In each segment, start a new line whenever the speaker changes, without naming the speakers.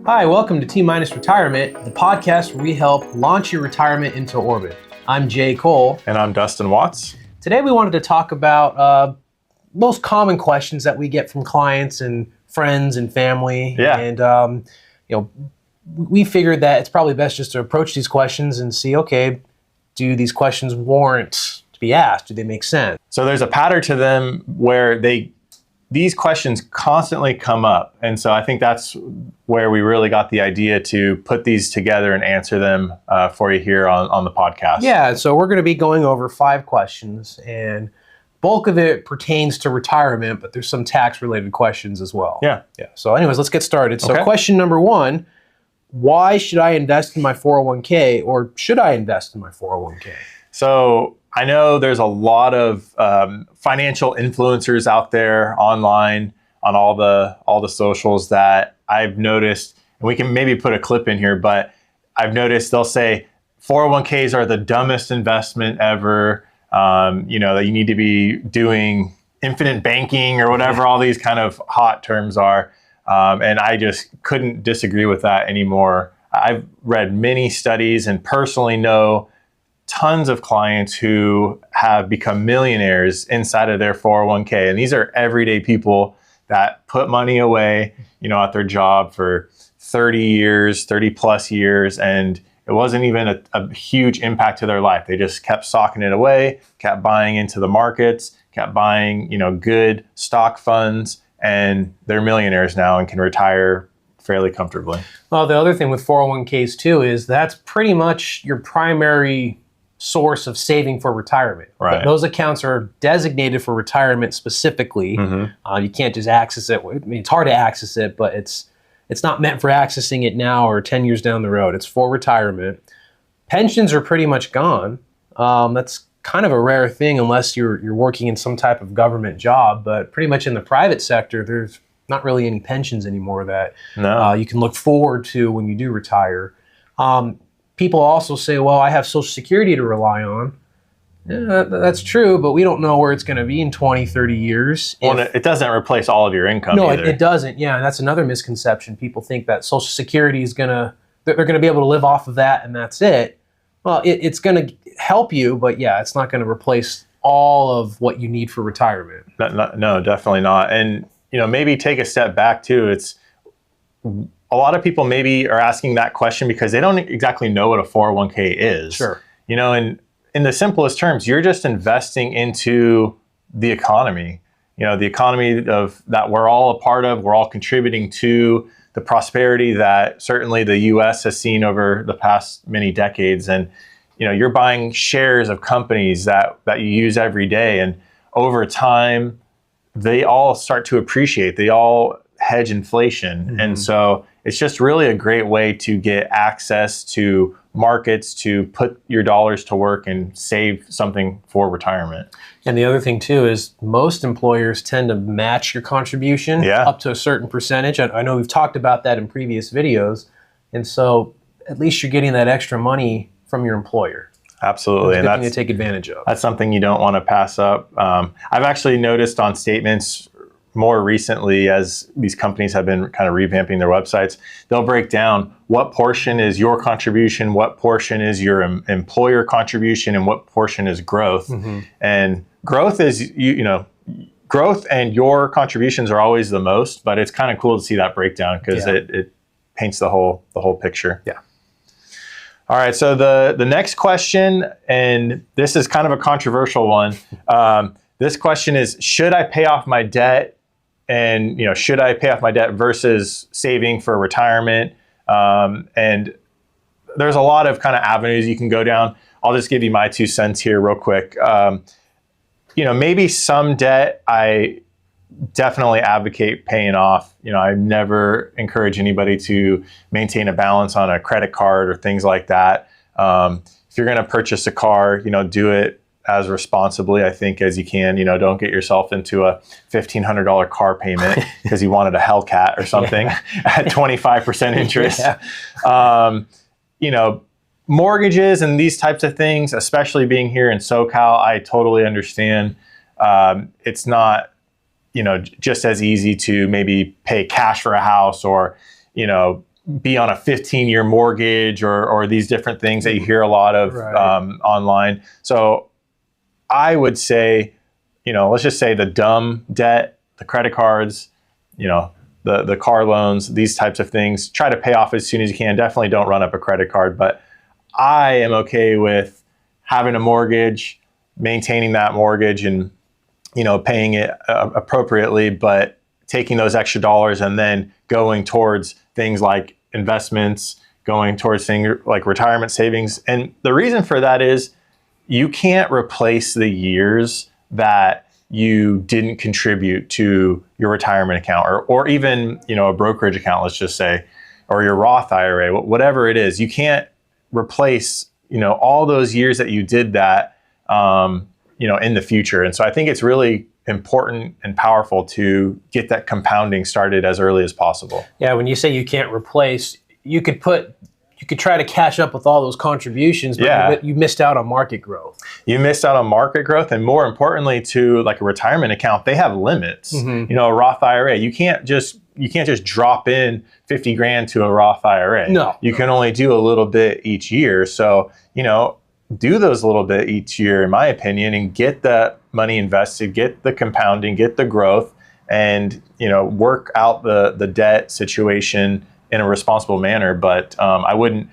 Hi, welcome to T-Minus Retirement, the podcast where we help launch your retirement into orbit. I'm Jay Cole.
And I'm Dustin Watts.
Today we wanted to talk about most common questions that we get from clients and friends and family.
Yeah.
And, we figured that it's probably best just to approach these questions and see, okay, do these questions warrant to be asked? Do they make sense?
So there's a pattern to them where these questions constantly come up. And so I think that's where we really got the idea to put these together and answer them for you here on the podcast.
Yeah, so we're going to be going over 5 questions, and bulk of it pertains to retirement, but there's some tax-related questions as well.
Yeah.
So anyways, let's get started. So
Okay.
question number 1, why should I invest in my 401k, or should I invest in my 401k?
So I know there's a lot of financial influencers out there online on all the socials that I've noticed, and we can maybe put a clip in here, but I've noticed they'll say 401ks are the dumbest investment ever, that you need to be doing infinite banking or whatever all these kind of hot terms are. And I just couldn't disagree with that anymore. I've read many studies and personally know tons of clients who have become millionaires inside of their 401k. And these are everyday people that put money away, at their job for 30 plus years. And it wasn't even a huge impact to their life. They just kept socking it away, kept buying into the markets, kept buying, good stock funds, and they're millionaires now and can retire fairly comfortably.
Well, the other thing with 401ks too is that's pretty much your primary source of saving for retirement.
Right.
Those accounts are designated for retirement specifically.
Mm-hmm.
You can't just access it. I mean, it's hard to access it, but it's not meant for accessing it now or 10 years down the road. It's for retirement. Pensions are pretty much gone. That's kind of a rare thing unless you're working in some type of government job, but pretty much in the private sector, there's not really any pensions anymore that you can look forward to when you do retire. People also say, well, I have Social Security to rely on. Yeah, that's true, but we don't know where it's going to be in 20, 30 years.
Well, it doesn't replace all of your income either.
No, it doesn't. Yeah, and that's another misconception. People think that Social Security is they're going to be able to live off of that and that's it. Well, it's going to help you, but yeah, it's not going to replace all of what you need for retirement.
No, definitely not. And, maybe take a step back too. A lot of people maybe are asking that question because they don't exactly know what a 401k is.
Sure.
And in the simplest terms, you're just investing into the economy, the economy that we're all a part of. We're all contributing to the prosperity that certainly the U.S. has seen over the past many decades. And, you're buying shares of companies that you use every day. And over time, they all start to appreciate. They all hedge inflation. Mm-hmm. And so it's just really a great way to get access to markets, to put your dollars to work and save something for retirement.
And the other thing too is most employers tend to match your contribution up to a certain percentage. I know we've talked about that in previous videos. And so at least you're getting that extra money from your employer.
Absolutely.
And that's something to take advantage of.
That's something you don't want to pass up. I've actually noticed on statements more recently, as these companies have been kind of revamping their websites, they'll break down what portion is your contribution, what portion is your employer contribution, and what portion is growth. Mm-hmm. And growth is, growth and your contributions are always the most, but it's kind of cool to see that breakdown because it paints the whole picture.
Yeah.
All right, so the next question, and this is kind of a controversial one. This question is, should I pay off my debt? And, should I pay off my debt versus saving for retirement? And there's a lot of kind of avenues you can go down. I'll just give you my 2 cents here real quick. Maybe some debt I definitely advocate paying off. I never encourage anybody to maintain a balance on a credit card or things like that. If you're going to purchase a car, do it as responsibly, I think, as you can. Don't get yourself into a $1,500 car payment because you wanted a Hellcat or something at 25% interest. Mortgages and these types of things, especially being here in SoCal, I totally understand. it's not, just as easy to maybe pay cash for a house or, be on a 15-year mortgage or these different things that you hear a lot of online. So I would say, let's just say the dumb debt, the credit cards, the car loans, these types of things, try to pay off as soon as you can. Definitely don't run up a credit card. But I am okay with having a mortgage, maintaining that mortgage and, paying it appropriately, but taking those extra dollars and then going towards things like investments, going towards things like retirement savings. And the reason for that is you can't replace the years that you didn't contribute to your retirement account or even, a brokerage account, let's just say, or your Roth IRA, whatever it is. You can't replace, all those years that you did that, in the future. And so I think it's really important and powerful to get that compounding started as early as possible.
Yeah, when you say you can't replace, you could try to catch up with all those contributions, but you missed out on market growth. You
missed out on market growth, and more importantly, to like a retirement account, they have limits. A Roth IRA, you can't just drop in 50 grand to a Roth IRA.
No,
you can only do a little bit each year. So do those a little bit each year, in my opinion, and get that money invested, get the compounding, get the growth, and work out the debt situation in a responsible manner. But I wouldn't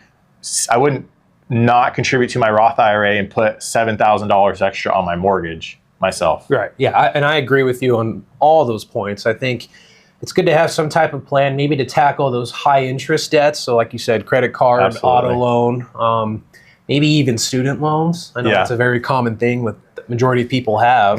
not contribute to my Roth IRA and put $7,000 extra on my mortgage myself.
Right. Yeah, and I agree with you on all those points. I think it's good to have some type of plan, maybe to tackle those high interest debts. So like you said, credit card,
Absolutely.
auto loan, maybe even student loans. I know that's a very common thing with the majority of people have.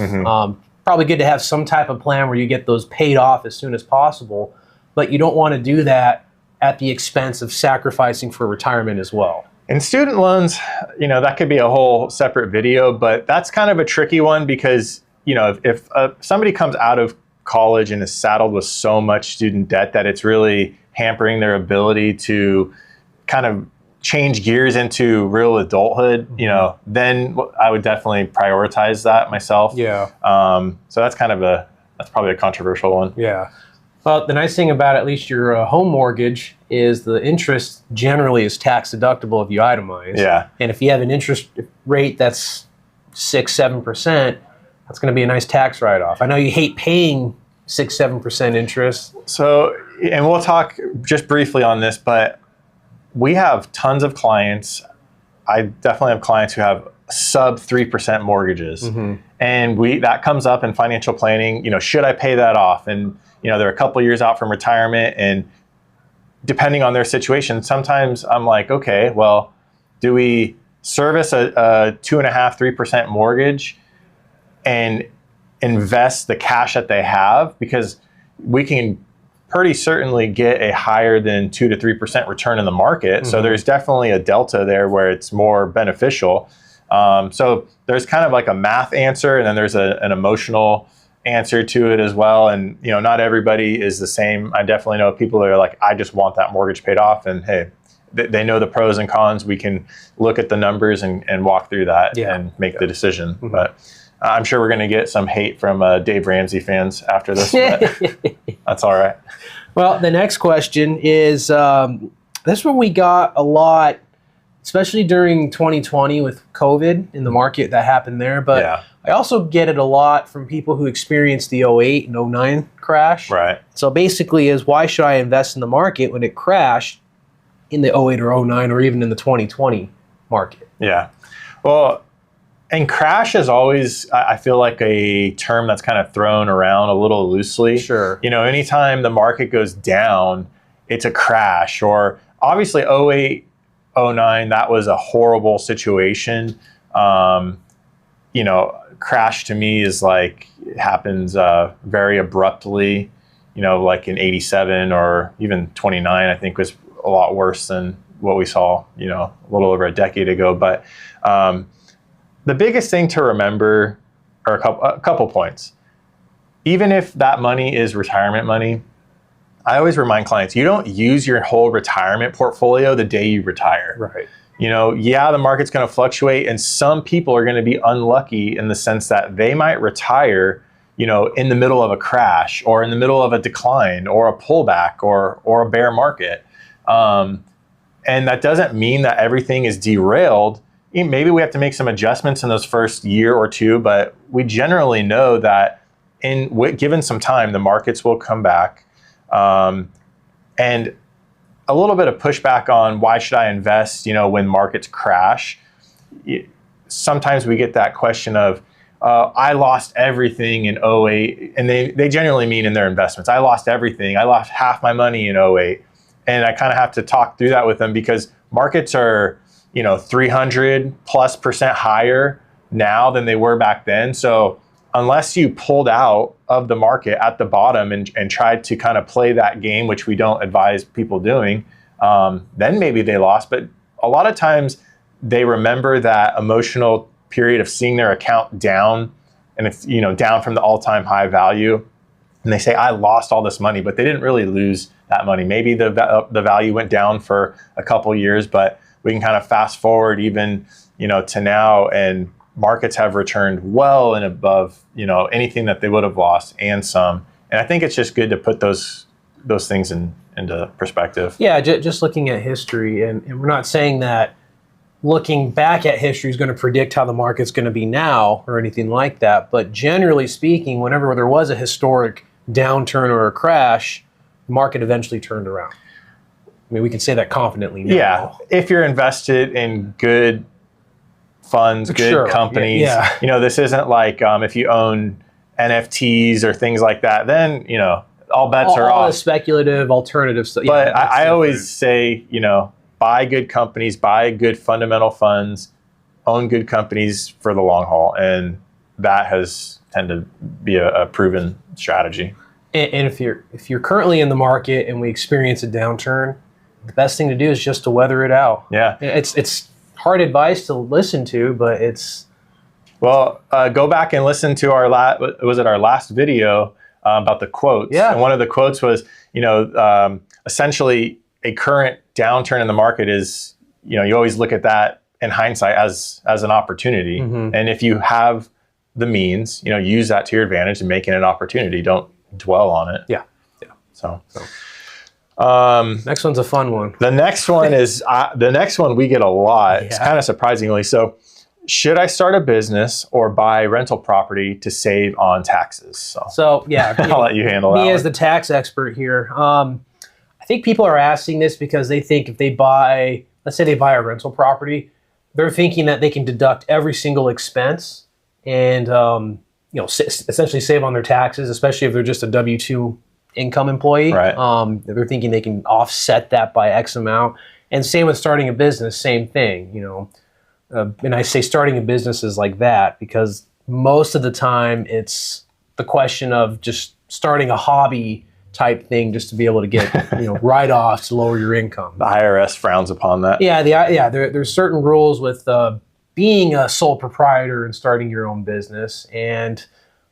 Probably good to have some type of plan where you get those paid off as soon as possible, but you don't want to do that at the expense of sacrificing for retirement as well.
And student loans, that could be a whole separate video, but that's kind of a tricky one because, if somebody comes out of college and is saddled with so much student debt that it's really hampering their ability to kind of change gears into real adulthood, then I would definitely prioritize that myself.
Yeah.
So that's probably a controversial one.
Yeah. Well, the nice thing about at least your home mortgage is the interest generally is tax deductible if you itemize.
Yeah.
And if you have an interest rate that's 6-7%, that's going to be a nice tax write-off. I know you hate paying 6-7% interest.
So, and we'll talk just briefly on this, but we have tons of clients. I definitely have clients who have sub 3% mortgages. And that comes up in financial planning, should I pay that off? And, they're a couple years out from retirement, and depending on their situation, sometimes I'm like, okay, well, do we service a 2.5-3% mortgage and invest the cash that they have? Because we can pretty certainly get a higher than 2 to 3% return in the market. So there's definitely a delta there where it's more beneficial. So there's kind of like a math answer, and then there's an emotional answer to it as well. And, not everybody is the same. I definitely know people that are like, I just want that mortgage paid off. And hey, they know the pros and cons. We can look at the numbers and walk through that and make the decision. But I'm sure we're going to get some hate from Dave Ramsey fans after this, but that's all right.
Well, the next question is, this one we got a lot, especially during 2020 with COVID in the market that happened there. But I also get it a lot from people who experienced the 08 and 09 crash.
Right.
So basically is, why should I invest in the market when it crashed in the 08 or 09 or even in the 2020 market?
Yeah. Well, and crash is always, I feel like, a term that's kind of thrown around a little loosely.
Sure.
Anytime the market goes down, it's a crash. Or obviously 08, 09, that was a horrible situation. Crash to me is like, it happens very abruptly, like in 87 or even 29, I think was a lot worse than what we saw, a little over a decade ago. But the biggest thing to remember are a couple points. Even if that money is retirement money, I always remind clients, you don't use your whole retirement portfolio the day you retire.
Right.
Yeah, the market's going to fluctuate, and some people are going to be unlucky in the sense that they might retire, in the middle of a crash or in the middle of a decline or a pullback or a bear market. And that doesn't mean that everything is derailed. Maybe we have to make some adjustments in those first year or two, but we generally know that given some time, the markets will come back. And a little bit of pushback on why should I invest, when markets crash. Sometimes we get that question of, I lost everything in '08, and they generally mean in their investments. I lost everything. I lost half my money in '08. And I kind of have to talk through that with them because markets are, 300+% higher now than they were back then. So unless you pulled out of the market at the bottom and tried to kind of play that game, which we don't advise people doing, then maybe they lost. But a lot of times they remember that emotional period of seeing their account down, and it's down from the all-time high value, and they say, I lost all this money, but they didn't really lose that money. Maybe the value went down for a couple of years, but we can kind of fast forward even to now, and markets have returned well and above anything that they would have lost and some. And I think it's just good to put those things into perspective.
Yeah, just looking at history, and we're not saying that looking back at history is going to predict how the market's going to be now or anything like that. But generally speaking, whenever there was a historic downturn or a crash, the market eventually turned around. I mean, we can say that confidently now.
Yeah, if you're invested in good funds, good companies.
Yeah.
This isn't like if you own NFTs or things like that, then, all bets are off.
All the speculative alternative stuff.
But I always say, buy good companies, buy good fundamental funds, own good companies for the long haul. And that has tended to be a proven strategy.
And if you're currently in the market and we experience a downturn, the best thing to do is just to weather it out.
Yeah.
It's hard advice to listen to, but it's...
Well, go back and listen to our last video about the quotes.
Yeah.
And one of the quotes was, essentially a current downturn in the market is, you always look at that in hindsight as an opportunity.
Mm-hmm.
And if you have the means, use that to your advantage and make it an opportunity. Don't dwell on it.
Yeah.
So.
Next one's a fun one.
The next one is the next one we get a lot. Yeah. It's kind of surprisingly. So, should I start a business or buy rental property to save on taxes?
So yeah,
I'll let you handle that.
Me as the tax expert here. I think people are asking this because they think if they let's say they buy a rental property, they're thinking that they can deduct every single expense and essentially save on their taxes, especially if they're just a W-2 income employee.
Right.
They're thinking they can offset that by X amount. And same with starting a business, same thing, and I say starting a business is like that because most of the time it's the question of just starting a hobby type thing just to be able to get write-offs to lower your income.
The IRS frowns upon that.
Yeah, there's certain rules with being a sole proprietor and starting your own business, and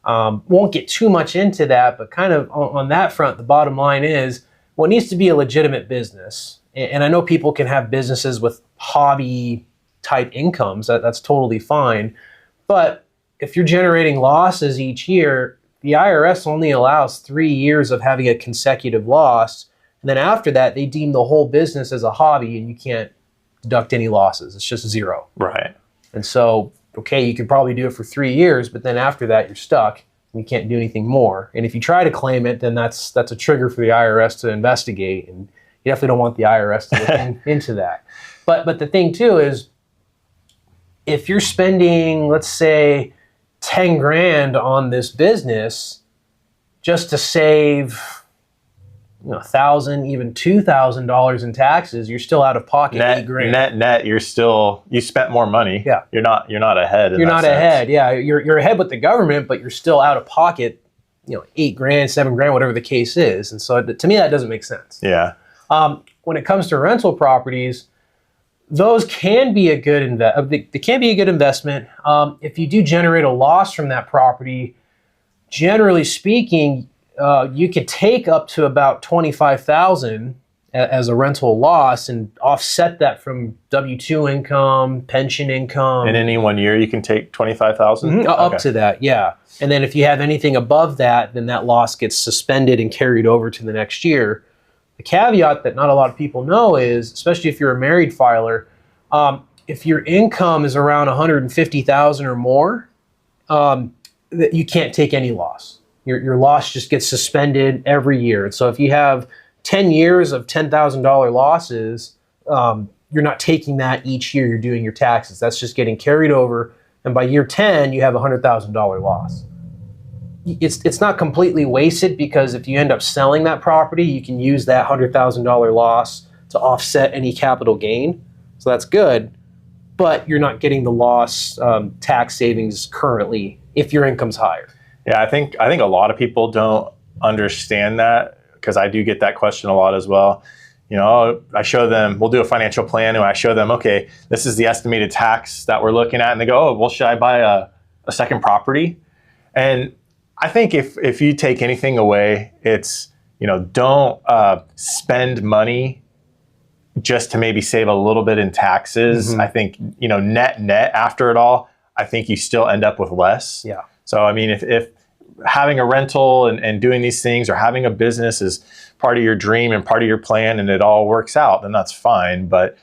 won't get too much into that, but kind of on that front, the bottom line is, well, it needs to be a legitimate business. And I know people can have businesses with hobby type incomes, that's totally fine. But if you're generating losses each year, the IRS only allows 3 years of having a consecutive loss. And then after that, they deem the whole business as a hobby and you can't deduct any losses. It's just zero.
Right.
And so, okay, you could probably do it for 3 years, but then after that, you're stuck and you can't do anything more. And if you try to claim it, then that's a trigger for the IRS to investigate. And you definitely don't want the IRS to look into that. But the thing too is, if you're spending, let's say, 10 grand on this business just to save $1,000, even $2,000 in taxes, you're still out of pocket $8,000.
Net, you spent more money.
Yeah.
You're not ahead.
You're not ahead. Yeah. You're ahead with the government, but you're still out of pocket, $8,000, $7,000, whatever the case is. And so to me, that doesn't make sense.
Yeah.
When it comes to rental properties, those can be a good investment. If you do generate a loss from that property, generally speaking, you could take up to about $25,000 as a rental loss and offset that from W-2 income, pension income.
In any 1 year, you can take 25,000
up to that, yeah. And then if you have anything above that, then that loss gets suspended and carried over to the next year. The caveat that not a lot of people know is, especially if you're a married filer, if your income is around 150,000 or more, you can't take any loss. Your loss just gets suspended every year. And so if you have 10 years of $10,000 losses, you're not taking that each year you're doing your taxes. That's just getting carried over. And by year 10, you have a $100,000 loss. It's not completely wasted, because if you end up selling that property, you can use that $100,000 loss to offset any capital gain. So that's good, but you're not getting the loss tax savings currently if your income's higher.
Yeah, I think a lot of people don't understand that, because I do get that question a lot as well. You know, I show them, we'll do a financial plan, and I show them, okay, this is the estimated tax that we're looking at, and they go, oh, well, should I buy a second property? And I think if you take anything away, it's, you know, don't spend money just to maybe save a little bit in taxes. I think, you know, net after it all, I think you still end up with less.
Yeah.
So, I mean, if having a rental and doing these things, or having a business is part of your dream and part of your plan, and it all works out, then that's fine. But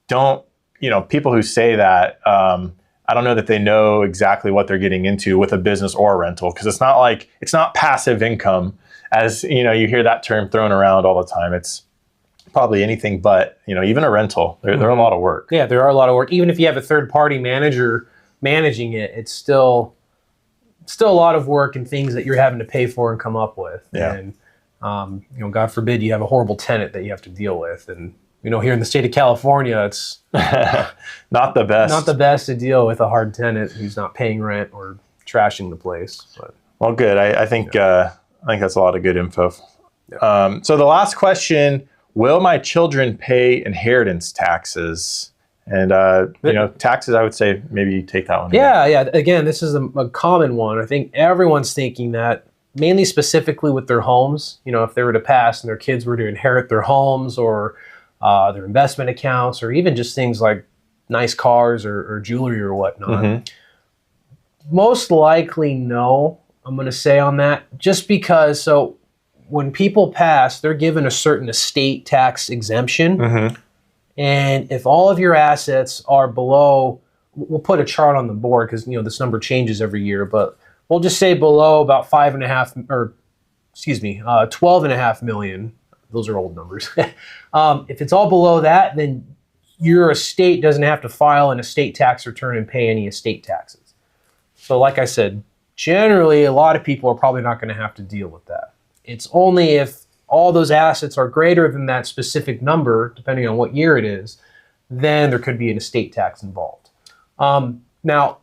don't, you know, people who say that, I don't know that they know exactly what they're getting into with a business or a rental, because it's not passive income, as, you know, you hear that term thrown around all the time. It's probably anything but, you know, even a rental, they're a lot of work.
Yeah, there are a lot of work. Even if you have a third-party manager managing it, it's still a lot of work and things that you're having to pay for and come up with.
Yeah.
And, you know, God forbid you have a horrible tenant that you have to deal with. And, you know, here in the state of California, it's
not the best.
Not the best to deal with a hard tenant who's not paying rent or trashing the place. But,
well, good. I think that's a lot of good info. Yeah. So the last question: will my children pay inheritance taxes? And you know, taxes, I would say maybe take that one.
Yeah. Again, this is a common one. I think everyone's thinking that, mainly specifically with their homes. You know, if they were to pass and their kids were to inherit their homes, or their investment accounts, or even just things like nice cars or jewelry or whatnot. Most likely no, I'm going to say on that, just because, so when people pass, they're given a certain estate tax exemption. And if all of your assets are below, we'll put a chart on the board, because, you know, this number changes every year, but we'll just say below about 12.5 million. Those are old numbers. If it's all below that, then your estate doesn't have to file an estate tax return and pay any estate taxes. So like I said, generally a lot of people are probably not going to have to deal with that. It's only if all those assets are greater than that specific number, depending on what year it is, then there could be an estate tax involved. Now,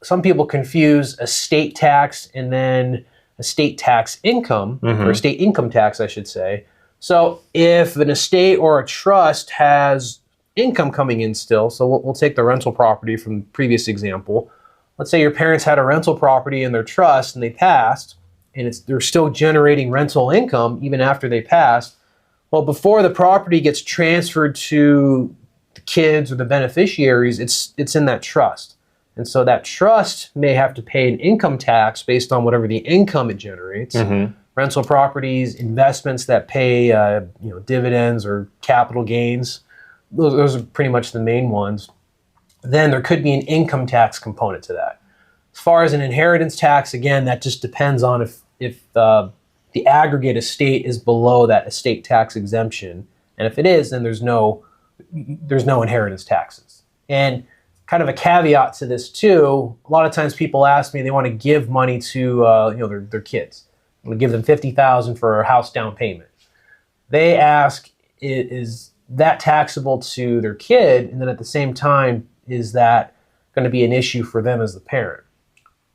some people confuse estate tax and then estate tax income, or estate income tax, I should say. So if an estate or a trust has income coming in still, so we'll take the rental property from the previous example. Let's say your parents had a rental property in their trust and they passed, and they're still generating rental income even after they passed. Well, before the property gets transferred to the kids or the beneficiaries, it's in that trust. And so that trust may have to pay an income tax based on whatever the income it generates. Rental properties, investments that pay dividends or capital gains, those are pretty much the main ones. Then there could be an income tax component to that. As far as an inheritance tax, again, that just depends on if the aggregate estate is below that estate tax exemption. And if it is, then there's no inheritance taxes. And kind of a caveat to this too, a lot of times people ask me, they want to give money to their kids. I'm going to give them $50,000 for a house down payment. They ask, is that taxable to their kid? And then at the same time, is that going to be an issue for them as the parent?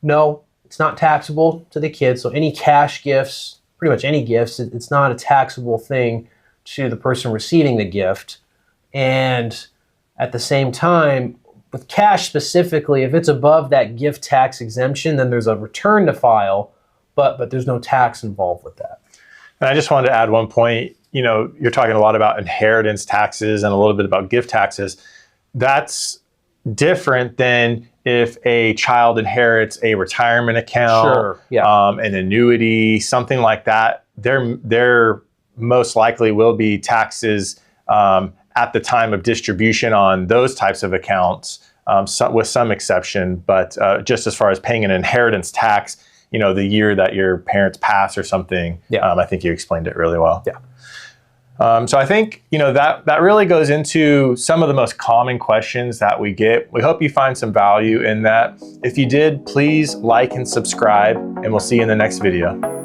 No, it's not taxable to the kid. So any cash gifts, pretty much any gifts, it's not a taxable thing to the person receiving the gift. And at the same time, with cash specifically, if it's above that gift tax exemption, then there's a return to file, but there's no tax involved with that.
And I just wanted to add one point. You know, you're talking a lot about inheritance taxes and a little bit about gift taxes. That's different than if a child inherits a retirement account,
Sure. Yeah.
an annuity, something like that. There most likely will be taxes at the time of distribution on those types of accounts, with some exception. But just as far as paying an inheritance tax, you know, the year that your parents pass or something, I think you explained it really well.
Yeah.
So I think, you know, that really goes into some of the most common questions that we get. We hope you find some value in that. If you did, please like and subscribe, and we'll see you in the next video.